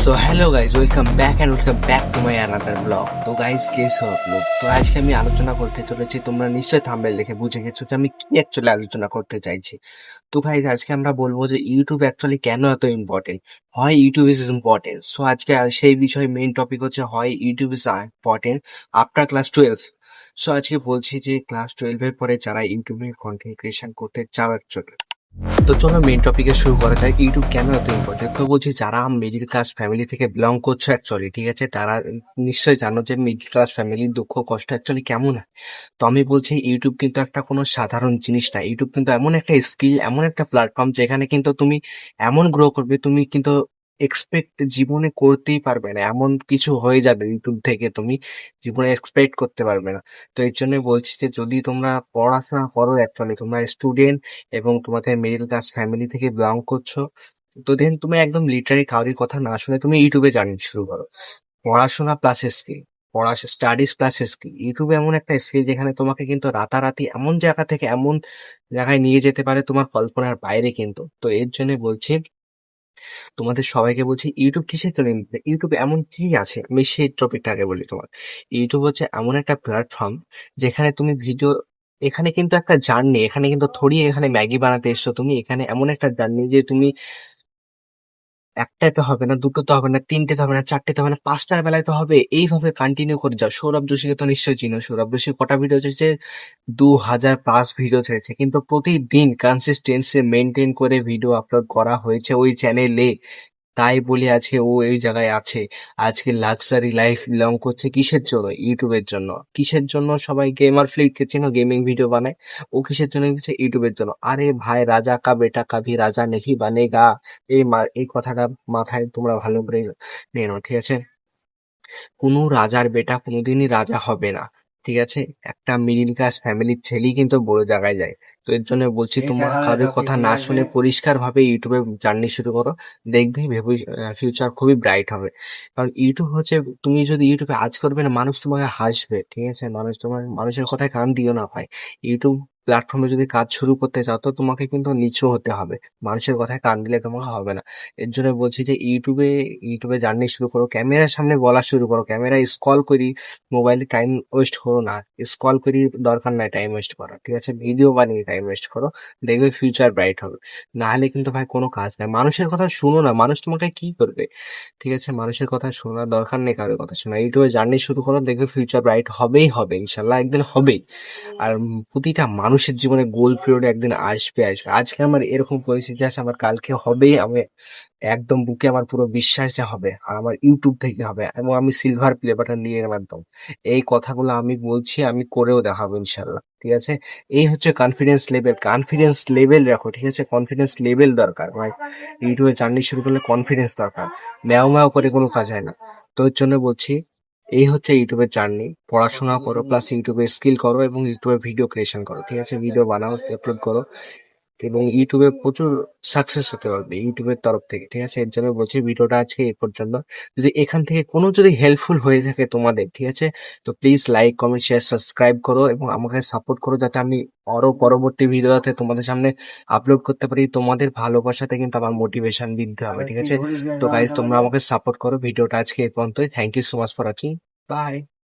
So hello guys welcome back to my another blog. तो guys कैसे हो आप लोग? তো আজকে আমি আলোচনা করতে চলেছি, তোমরা নিশ্চয়ই থাম্বনেল দেখে বুঝে গেছো যে আমি কি অ্যাকচুয়ালি আলোচনা করতে চাইছি। তো গাইজ আজকে আমরা বলবো যে ইউটিউব অ্যাকচুয়ালি কেন এত ইম্পর্টেন্ট, হয় ইউটিউব ইজ ইম্পর্টেন্ট। সো আজকে সেই বিষয়ে মেইন টপিক হচ্ছে হয় YouTube is important after class 12। So আজকে বলছি যে ক্লাস 12-এর পরে যারা ইউটিউবে কন্টেন্ট ক্রিয়েশন করতে চাও অ্যাকচুয়ালি, তো চলো মেইন টপিকে শুরু করা যায়। ইউটিউব কেন এত ইম্পর্টেন্ট? তো বলছি যারা মিডিল ক্লাস ফ্যামিলি থেকে বিলং করছো অ্যাকচুয়ালি, ঠিক আছে, তারা নিশ্চয়ই জানো যে মিডিল ক্লাস ফ্যামিলির দুঃখ কষ্ট অ্যাকচুয়ালি কেমন হয়। তো আমি বলছি ইউটিউব কিন্তু একটা কোনো সাধারণ জিনিস না। ইউটিউব কিন্তু এমন একটা স্কিল, এমন একটা প্ল্যাটফর্ম যেখানে কিন্তু তুমি এমন গ্রো করবে, তুমি কিন্তু এক্সপেক্ট জীবনে করতেই পারবে না, এমন কিছু হয়ে যাবে ইউটিউব থেকে তুমি জীবনে এক্সপেক্ট করতে পারবে না। তো এর জন্য বলছি যে যদি তোমরা পড়াশোনা করো অ্যাকচুয়ালি, তোমরা স্টুডেন্ট এবং তোমাদের মিডল ক্লাস ফ্যামিলি থেকে বিলং করছো, তো দেন তুমি একদম লিটারালি কারোর কথা না শুনে তুমি ইউটিউবে জার্নি শুরু করো। পড়াশোনা plus skill, studies plus skill. ইউটিউবে এমন একটা স্কিল যেখানে তোমাকে কিন্তু রাতারাতি এমন জায়গা থেকে এমন জায়গায় নিয়ে যেতে পারে তোমার কল্পনার বাইরে কিন্তু। তো এর জন্য বলছি তোমাদের সবাইকে বলছি ইউটিউব কিসের জন্য ইউটিউব এমন কি আছে, আমি সেই টপিকটা আগে বলি তোমার। ইউটিউব হচ্ছে এমন একটা প্ল্যাটফর্ম যেখানে তুমি ভিডিও, এখানে কিন্তু একটা জার্নি, এখানে কিন্তু থোড়ি এখানে ম্যাগি বানাতে এসছো তুমি, এখানে এমন একটা জার্নি যে তুমি একটাতে হবে না, দুটোতে হবে না, তিনটেতে হবে না, চারটেতে হবে না, পাঁচটার বেলায় তো হবে, এইভাবে কন্টিনিউ করে যাও। সৌরভ যোশীকে তো নিশ্চয়ই চিনো। সৌরভ যোশী কটা ভিডিও ছেড়েছে? 2000+ ভিডিও ছেড়েছে, কিন্তু প্রতিদিন কনসিস্টেন্সি মেনটেন করে ভিডিও আপলোড করা হয়েছে ওই চ্যানেলে। তাই বলি আজকে ও এই জায়গায় আছে। আজকে লাক্সারি লাইফ বিলং করছে কিসের জন্য? ইউটিউবের জন্য। কিসের জন্য? সবাই গেমার ফ্লিটকে চেনো, গেমিং ভিডিও বানায়। ও কিসের জন্য গেছে? ইউটিউবের জন্য। আরে ভাই, রাজা কা বেটা কভি রাজা নেহি বানেগা, এই কথাটা মাথায় তোমরা ভালো করে নিয়ে নাও, ঠিক আছে? কোনো রাজার বেটা কোনোদিনই রাজা হবে না, ঠিক আছে? একটা মিডিল ক্লাস ফ্যামিলির ছেলেই কিন্তু বড় জায়গায় যায়। তো এর জন্য বলছি তোমার কারোর কথা না শুনে পরিষ্কার ভাবে ইউটিউবে জার্নি শুরু করো, দেখবি ভেবে ফিউচার খুবই ব্রাইট হবে। কারণ ইউটিউব হচ্ছে, তুমি যদি ইউটিউবে আজ করবে না, মানুষ তোমাকে হাসবে, ঠিক আছে? মানুষের কথায় কান দিও না ভাই। ইউটিউব প্ল্যাটফর্মে যদি কাজ শুরু করতে চাও তো তোমাকে কিন্তু নিচু হতে হবে, মানুষের কথায় কান দিলে তোমাকে হবে না। এর জন্য বলছি যে ইউটিউবে জার্নি শুরু করো, ক্যামেরার সামনে বলা শুরু করো, ক্যামেরা স্ক্রল করি মোবাইলে টাইম ওয়েস্ট করো না। স্ক্রল করি দরকার নাই টাইম ওয়েস্ট করা, ঠিক আছে? ভিডিও বানিয়ে টাইম ওয়েস্ট করো, দেখবে ফিউচার ব্রাইট হবে। না হলে কিন্তু ভাই কোনো কাজ নাই। মানুষের কথা শুনো না, মানুষ তোমাকে কি করবে, ঠিক আছে? মানুষের কথা শোনার দরকার নেই, কারোর কথা শোনা। ইউটিউবে জার্নি শুরু করো, দেখবে ফিউচার ব্রাইট হবেই হবে, ইনশাল্লাহ একদিন হবেই। আর প্রতিটা মানুষের জীবনে গোল পিরিয়ড একদিন আসবে। আজকে আমার এরকম পরিস্থিতি আছে, আমার কালকে হবেই। আমি একদম বুকে আমার পুরো বিশ্বাস যে হবে, আর আমার ইউটিউব থেকে হবে, এবং আমি সিলভার প্লে বাটন নিয়ে নেব একদম। এই কথাগুলো আমি বলছি, আমি করেও দেখাবো ইনশাল্লাহ, ঠিক আছে? এই হচ্ছে কনফিডেন্স লেভেল রাখো, ঠিক আছে? কনফিডেন্স লেভেল দরকার ভাই। ইউটিউবে জার্নি শুরু করলে কনফিডেন্স দরকার, ম্যাও ম্যাও করে কোনো কাজ হয় না। তো এর জন্য বলছি এই হচ্ছে ইউটিউবের জার্নি। পড়াশোনা করো প্লাস ইউটিউবে স্কিল করো এবং ইউটিউবে ভিডিও ক্রিয়েশন করো, ঠিক আছে? ভিডিও বানাও, আপলোড করো, এবং ইউটিউবে প্রচুর সাকসেস হতে পারবে ইউটিউবের তরফ থেকে, ঠিক আছে? এর জন্য বলছি ভিডিওটা আজকে এই পর্যন্ত। যদি এখান থেকে কোনো যদি হেল্পফুল হয়ে থাকে তোমাদের, ঠিক আছে, তো please like comment share subscribe করো এবং আমাকে সাপোর্ট করো, যাতে আমি আরো পরবর্তী ভিডিওতে তোমাদের সামনে আপলোড করতে পারি। তোমাদের ভালোবাসাতে কিন্তু আমার মোটিভেশন বৃদ্ধি হবে, ঠিক আছে? তো গাইজ তোমরা আমাকে সাপোর্ট করো। ভিডিওটা আজকে এই পর্যন্তই। Thank you so much for watching. By.